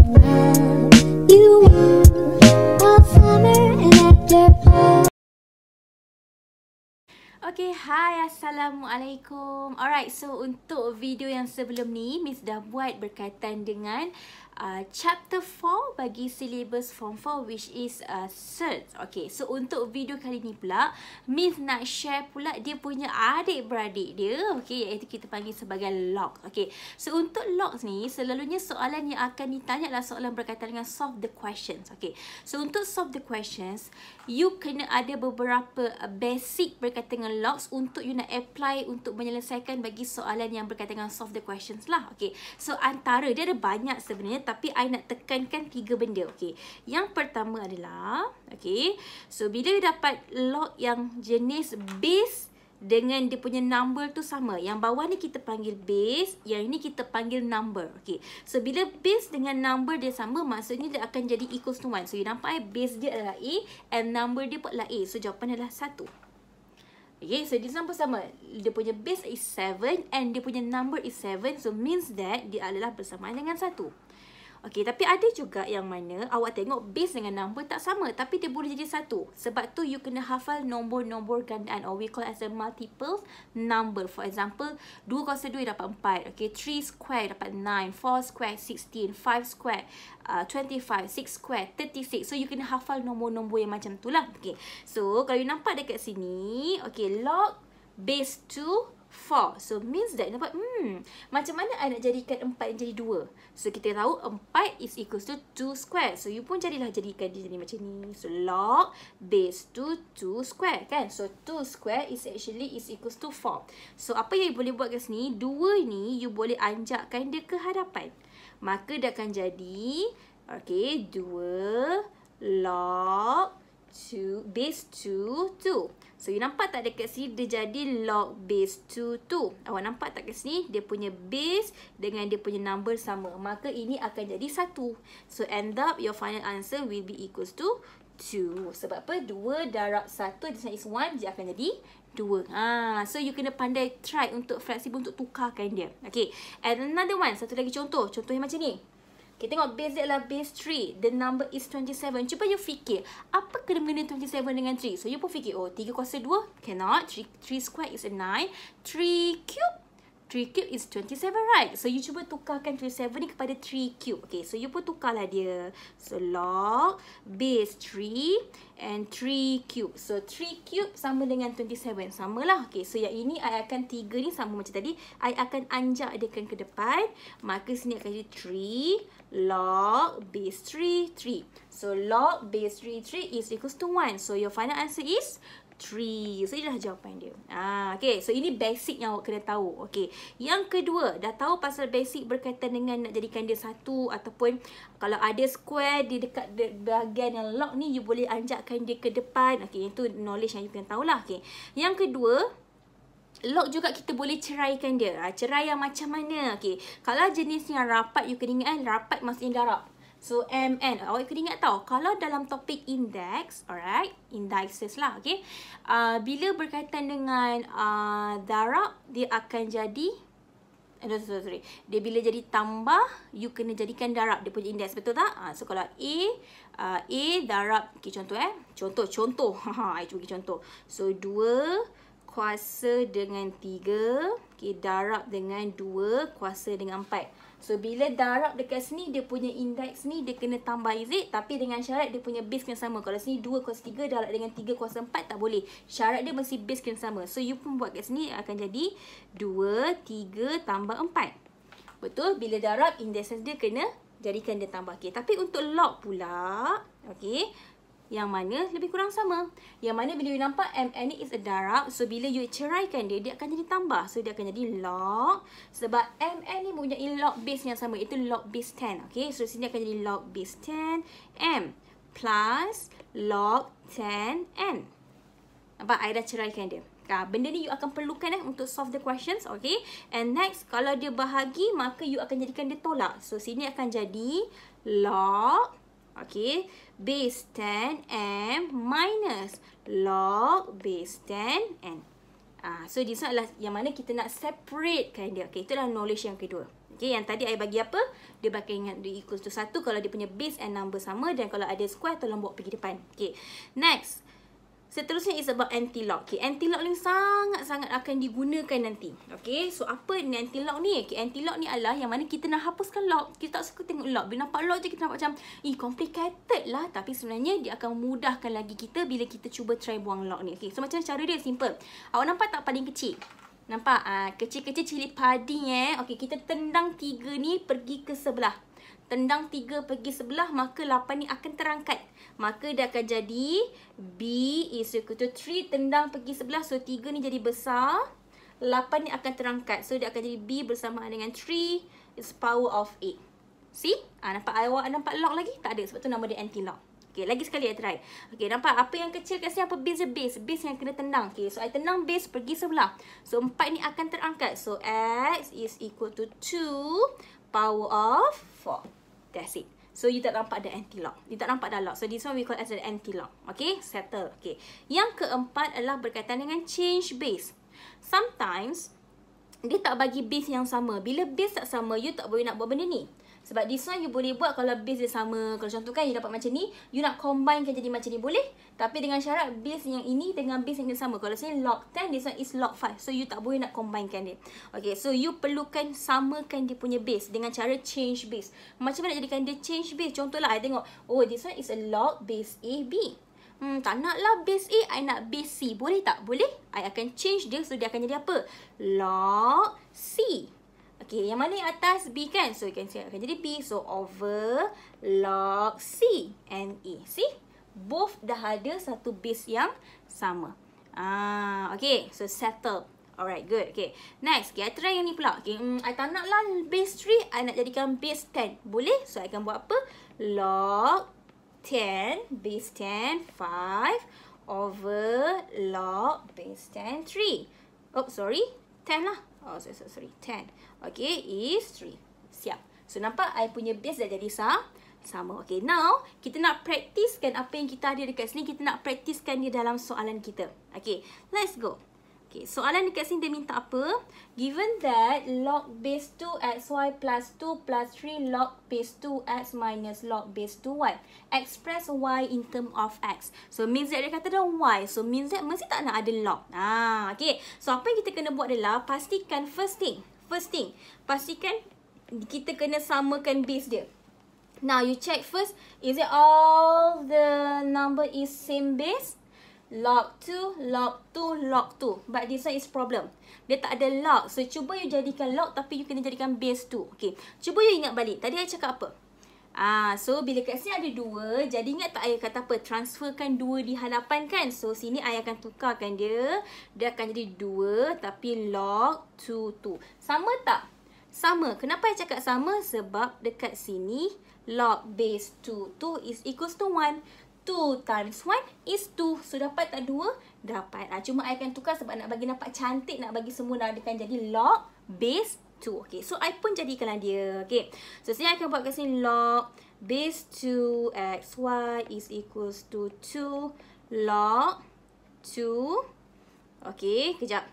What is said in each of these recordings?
You all summer and after. Okay, hai, Assalamualaikum. Alright, so untuk video yang sebelum ni, Miss dah buat berkaitan dengan chapter 4 bagi syllabus form 4, which is search. Okay, so untuk video kali ni pula, Miss nak share pula dia punya adik-beradik dia, okay, iaitu kita panggil sebagai log. Okay, so untuk logs ni, selalunya soalan yang akan ditanya adalah soalan berkaitan dengan solve the questions. Okay, so untuk solve the questions, you kena ada beberapa basic berkaitan dengan logs untuk you nak apply untuk menyelesaikan bagi soalan yang berkaitan dengan solve the questions lah. Okay, so antara dia ada banyak sebenarnya, tapi I nak tekankan 3 benda. Okay, yang pertama adalah, okay, so bila you dapat log yang jenis base dengan dia punya number tu sama, yang bawah ni kita panggil base, yang ini kita panggil number. Okay, so bila base dengan number dia sama, maksudnya dia akan jadi equals to 1. So you nampak base dia adalah A and number dia pun adalah A. So jawapan adalah 1. Okay, so this number sama. Dia punya base is 7 and dia punya number is 7. So means that dia adalah bersamaan dengan 1. Okay, tapi ada juga yang mana awak tengok base dengan number tak sama, tapi dia boleh jadi 1. Sebab tu you kena hafal nombor-nombor gandaan, or we call as a multiple number. For example, 2 kuasa 2 dapat 4. Okay, 3 square dapat 9, 4 square 16, 5 square 25, 6 square 36. So you kena hafal nombor-nombor yang macam tu lah. Okay, so kalau you nampak dekat sini, okay, log base 2 4. So means that nampak macam mana I nak jadikan 4 jadi 2. So kita tahu 4 is equals to 2 square. So you pun jadikan dia jadi macam ni. So log base to 2 square kan. So 2 square is actually is equals to 4. So apa yang you boleh buat kat sini, 2 ni you boleh anjakkan dia ke hadapan. Maka dia akan jadi, okay, 2 log 2 base 2 2. So you nampak tak dekat sini dia jadi log base 2 2. Awak nampak tak kat sini dia punya base dengan dia punya number sama. Maka ini akan jadi 1. So end up your final answer will be equals to 2. Sebab apa? 2 darab 1 this is 1, dia akan jadi 2. So you kena pandai try untuk fleksibel untuk tukarkan dia. Okay, and another one, satu lagi contoh yang macam ni. Kita tengok base dia adalah base 3. The number is 27. Cuba you fikir, apa kena-mengena 27 dengan 3? So you pun fikir, oh 3 kuasa 2 cannot. 3 square is a 9. 3 cube is 27, right? So you cuba tukarkan 27 ni kepada 3 cube. Okay, so you pun tukarlah dia. So log base 3 and 3 cube. So 3 cube sama dengan 27. Samalah. Okay, so yang ini I akan 3 ni sama macam tadi. I akan anjak dia ke depan. Maka sini akan jadi 3 log base 3 3. So log base 3 3 is equals to 1. So your final answer is 3. So inilah jawapan dia. Okay, so ini basic yang awak kena tahu. Okay, yang kedua, dah tahu pasal basic berkaitan dengan nak jadikan dia 1, ataupun kalau ada square di dekat bahagian yang log ni, you boleh anjakkan dia ke depan. Okay, itu knowledge yang you kena tahulah. Okay, yang kedua, log juga kita boleh ceraikan dia. Cerai yang macam mana? Okay, kalau jenis yang rapat, you kena ingat rapat maksudnya darab. So MN, awak kena ingat tau, kalau dalam topik index, alright, indices lah, okay, bila berkaitan dengan darab, dia akan jadi, dia bila jadi tambah, you kena jadikan darab dia punya index, betul tak? So kalau A darab, okay, contoh contoh, I cuba contoh. So 2 kuasa dengan 3, okay, darab dengan 2 kuasa dengan 4. So bila darab dekat sini, dia punya index ni dia kena tambah, is it? Tapi dengan syarat dia punya base kena sama. Kalau sini 2 kuasa 3 darab dengan 3 kuasa 4, tak boleh. Syarat dia mesti base kena sama. So you pun buat kat sini akan jadi 2, 3 tambah 4. Betul? Bila darab, index dia kena jadikan dia tambah. Okay, tapi untuk log pula, okay, yang mana lebih kurang sama. Yang mana bila you nampak MN ni is a darab, so bila you ceraikan dia, dia akan jadi tambah. So dia akan jadi log, sebab MN ni mempunyai log base yang sama, itu log base 10. Okay, so sini akan jadi log base 10 M plus log 10 N. Nampak? I dah ceraikan dia. Benda ni you akan perlukan untuk solve the questions. Okay, and next, kalau dia bahagi, maka you akan jadikan dia tolak. So sini akan jadi log, okay, base 10 M minus log base 10 N. So this adalah yang mana kita nak separatekan dia. Okay, itulah knowledge yang kedua. Okay, yang tadi I bagi apa? Dia bagi ingat dia equals to 1 kalau dia punya base and number sama, dan kalau ada square tolong bawa pergi depan. Okay, next. Seterusnya is about anti-lock. Okay, anti-lock ni sangat-sangat akan digunakan nanti. Okay, so apa ni anti-lock ni? Okay, anti-lock ni adalah yang mana kita nak hapuskan lock. Kita tak suka tengok lock. Bila nampak lock je kita nampak macam, complicated lah. Tapi sebenarnya dia akan memudahkan lagi kita bila kita cuba try buang lock ni. Okay, so macam cara dia simple. Awak nampak tak paling kecil? Nampak? Kecil-kecil cili padi Okay, kita tendang 3 ni pergi ke sebelah. Tendang 3 pergi sebelah, maka 8 ni akan terangkat. Maka dia akan jadi B is equal to 3. Tendang pergi sebelah. So 3 ni jadi besar. 8 ni akan terangkat. So dia akan jadi B bersamaan dengan 3 is power of 8. See? Nampak awak nampak lock lagi? Tak ada. Sebab tu nama dia anti-lock. Okay, lagi sekali I try. Okay, nampak apa yang kecil kat sini? Apa base dia? Base yang kena tendang. Okay, so I tendang base pergi sebelah. So 4 ni akan terangkat. So X is equal to 2 power of 4. That's it. So, you tak nampak ada anti-lock. You tak nampak ada lock. So, this one we call as an anti-lock. Okay, settle. Okay. Yang keempat adalah berkaitan dengan change base. Sometimes, dia tak bagi base yang sama. Bila base tak sama, you tak boleh nak buat benda ni. Sebab this one you boleh buat kalau base dia sama. Kalau contoh kan you dapat macam ni, you nak combine kan jadi macam ni boleh. Tapi dengan syarat base yang ini dengan base yang sama. Kalau saya log 10, this one is log 5. So you tak boleh nak combinekan dia. Okay, so you perlukan samakan dia punya base dengan cara change base. Macam mana nak jadikan dia change base? Contohlah I tengok, oh this one is a log base AB. Tak nak lah base A, I nak base C. Boleh tak? Boleh. I akan change dia, so dia akan jadi apa? Log C. Okay, yang mana yang atas B kan? So, you can say akan jadi B. So, over log C and E. See? Both dah ada satu base yang sama. Okay, so settle. Alright, good. Okay, next. Okay, I try yang ni pula. Okay, I tak nak lah base 3. I nak jadikan base 10. Boleh? So, I akan buat apa? Log 10, base 10, 5 over log base 10, 3. Oh, sorry. 10 lah. Oh, sorry. 10. Okay, is 3. Siap. So, nampak I punya base dah jadi sama. Okay, now, kita nak praktiskan apa yang kita ada dekat sini. Kita nak praktiskan dia dalam soalan kita. Okay, let's go. Okay, soalan dekat sini dia minta apa? Given that log base 2xy plus 2 plus 3 log base 2x minus log base 2y. Express y in term of x. So, means that dia kata dah y. So, means that mesti tak nak ada log. Okay. So, apa yang kita kena buat adalah pastikan first thing. Pastikan kita kena samakan base dia. Now, you check first. Is it all the number is same base? Log 2, log 2, log 2. But this one is problem. Dia tak ada log. So, cuba you jadikan log tapi you kena jadikan base 2. Okay. Cuba you ingat balik. Tadi I cakap apa? So, bila kat sini ada 2, jadi ingat tak I kata apa? Transferkan 2 di hadapan kan? So, sini I akan tukarkan dia. Dia akan jadi 2 tapi log 2, 2. Sama tak? Sama. Kenapa I cakap sama? Sebab dekat sini log base 2, 2 is equals to 1. 2 times 1 is 2. So, dapat tak 2? Dapat. Cuma I akan tukar sebab nak bagi nampak cantik. Nak bagi semua dah akan jadi log base 2. Okay. So, I pun jadikanlah dia. Okay. So, sini I akan buat kat sini log base 2 xy is equals to 2 log 2. Okay. Kejap.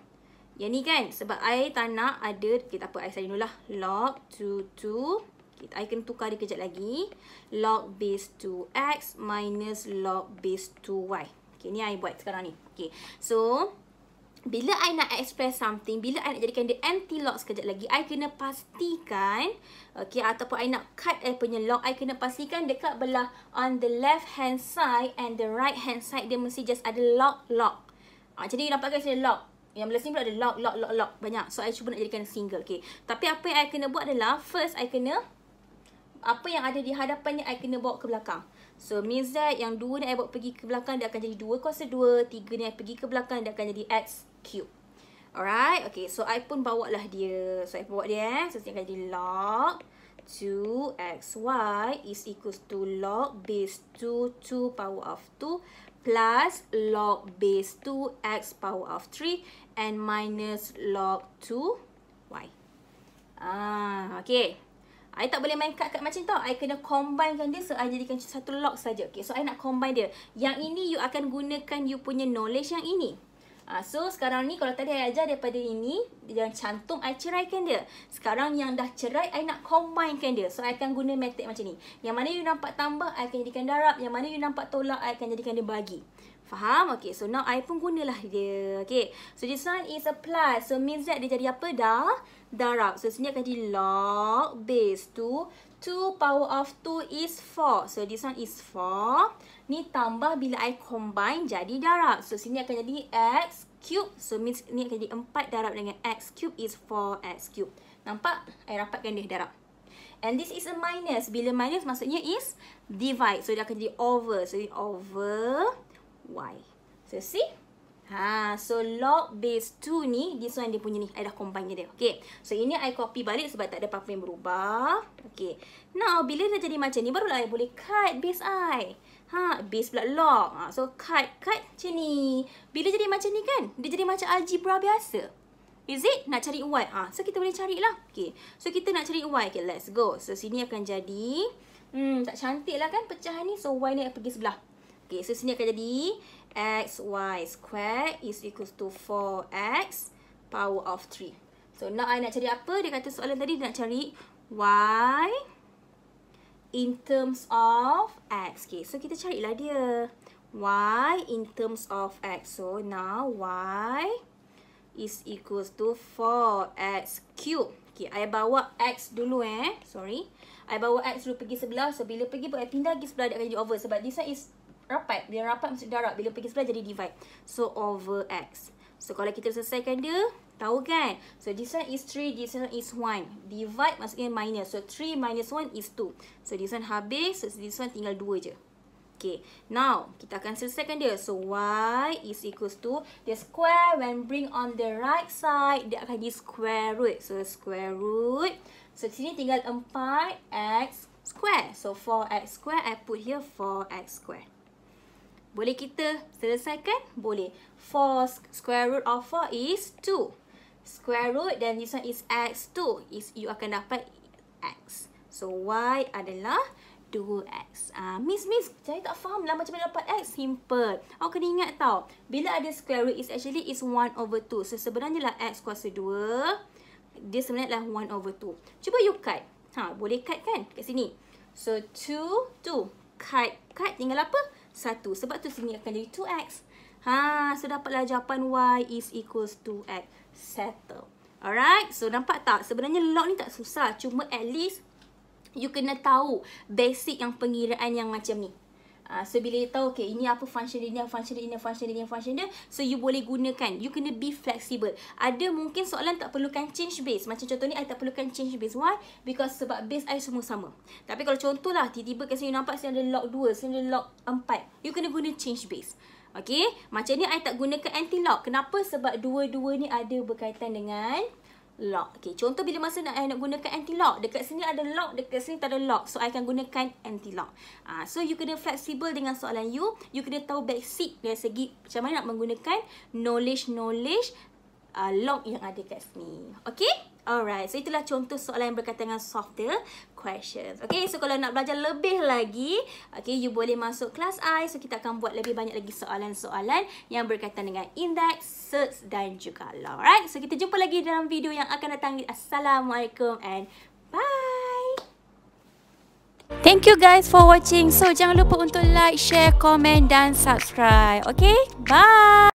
Yang ni kan. Sebab I tak nak ada. Okay, tak apa. I saja dulu lah. Log 2, 2. I akan tukar dia kejap lagi. Log base 2x minus log base 2y. Okay, ni I buat sekarang ni. Okay, so bila I nak express something, bila I nak jadikan dia anti-log sekejap lagi, I kena pastikan, okay, ataupun I nak cut I punya log, I kena pastikan dekat belah on the left hand side and the right hand side, dia mesti just ada log. Jadi you nampakkan sini log. Yang belah sini pula ada log. Banyak. So, I cuba nak jadikan single. Okay. Tapi apa yang I kena buat adalah, first, I kena apa yang ada di hadapannya, I kena bawa ke belakang. So, means that yang 2 ni I bawa pergi ke belakang, dia akan jadi 2 kuasa 2. 3 ni I pergi ke belakang, dia akan jadi x cube. Alright. Okay. So, I pun bawa lah dia. So, I bawa dia. So, dia akan jadi log 2xy is equals to log base 2 power of 2 plus log base 2x power of 3 and minus log 2y. Okay. I tak boleh main cut macam tu. I kena combinekan dia. So, I jadikan satu log saja. Okay. So, I nak combine dia. Yang ini, you akan gunakan you punya knowledge yang ini. So sekarang ni kalau tadi I ajar daripada ini, yang cantum I ceraikan dia. Sekarang yang dah cerai, I nak combinekan dia. So I akan guna method macam ni. Yang mana you nampak tambah, I akan jadikan darab. Yang mana you nampak tolak, I akan jadikan dia bagi. Faham? Okay, so now I pun gunalah dia. Okay, so this one is a plus. So means that dia jadi apa? Darab. So sini akan jadi log base 2. 2 power of 2 is 4. So this one is 4. Ni tambah bila I combine jadi darab. So sini akan jadi x cube. So means ni akan jadi 4 darab dengan x cube is 4x cube. Nampak? I rapatkan dia darab. And this is a minus. Bila minus maksudnya is divide. So dia akan jadi over. So over y. So see? So log base 2 ni, this one dia punya ni, I dah combine dia. Okay, so ini I copy balik sebab tak ada apa-apa yang berubah. Okay, now bila dah jadi macam ni, barulah I boleh cut base I. Base pula log. So cut macam ni. Bila jadi macam ni kan, dia jadi macam algebra biasa. Is it? Nak cari y. So kita boleh carilah. Okay, so kita nak cari y. Okay, let's go. So sini akan jadi, tak cantik lah kan pecahan ni. So y ni pergi sebelah. Okay, so sini akan jadi xy square is equals to 4x power of 3. So now I nak cari apa? Dia kata soalan tadi dia nak cari y in terms of x. Okay, so kita carilah dia. Y in terms of x. So now y is equals to 4x cube. Okay, I bawa x dulu Sorry. I bawa x dulu pergi sebelah. So bila pergi, I pindah pergi sebelah, dia akan jadi over. Sebab this one is rapat. Bila rapat maksud darab. Bila pergi sebelah jadi divide. So over x. So kalau kita selesaikan dia, tahu kan? So this one is 3, this one is 1. Divide maksudnya minus. So 3 minus 1 is 2. So this one habis. So this one tinggal 2 je. Okay. Now, kita akan selesaikan dia. So y is equals to, the square when bring on the right side, dia akan di square root. So square root. So sini tinggal 4x square. So 4x square, I put here 4x square. Boleh kita selesaikan? Boleh. 4 square root of 4 is 2. Square root dan this one is x2. You akan dapat x. So y adalah 2x. Miss, saya tak faham lah macam mana dapat x. Simple. Awak kena ingat tau. Bila ada square root is actually is 1 over 2. So sebenarnya lah x kuasa 2. Dia sebenarnya lah 1 over 2. Cuba you cut. Boleh cut kan? Kat sini. So 2, 2. Cut tinggal apa? 1. Sebab tu sini akan jadi 2x. So dapatlah jawapan y is equals to x. Settle. Alright. So nampak tak? Sebenarnya log ni tak susah. Cuma at least you kena tahu basic yang pengiraan yang macam ni. So bila you tahu, okay, ini apa function dia, function dia. So you boleh gunakan. You kena be flexible. Ada mungkin soalan tak perlukan change base. Macam contoh ni, I tak perlukan change base. Why? Because sebab base I semua sama. Tapi kalau contohlah, tiba-tiba kat sini you nampak sini ada log 2, sini ada log 4. You kena guna change base. Okay? Macam ni I tak gunakan anti-log. Kenapa? Sebab dua-dua ni ada berkaitan dengan log. Okay, contoh bila masa nak gunakan anti-log. Dekat sini ada log, dekat sini tak ada log. So, I akan gunakan anti-log. So, you kena flexible dengan soalan you. You kena tahu basic dari segi macam mana nak menggunakan knowledge log yang ada kat sini. Okay? Alright. So, itulah contoh soalan yang berkaitan dengan softer questions. Okay, so kalau nak belajar lebih lagi, okay, you boleh masuk kelas I. So, kita akan buat lebih banyak lagi soalan-soalan yang berkaitan dengan index, search dan juga log. Alright, so kita jumpa lagi dalam video yang akan datang. Assalamualaikum and bye! Thank you guys for watching. So, jangan lupa untuk like, share, komen dan subscribe. Okay, bye!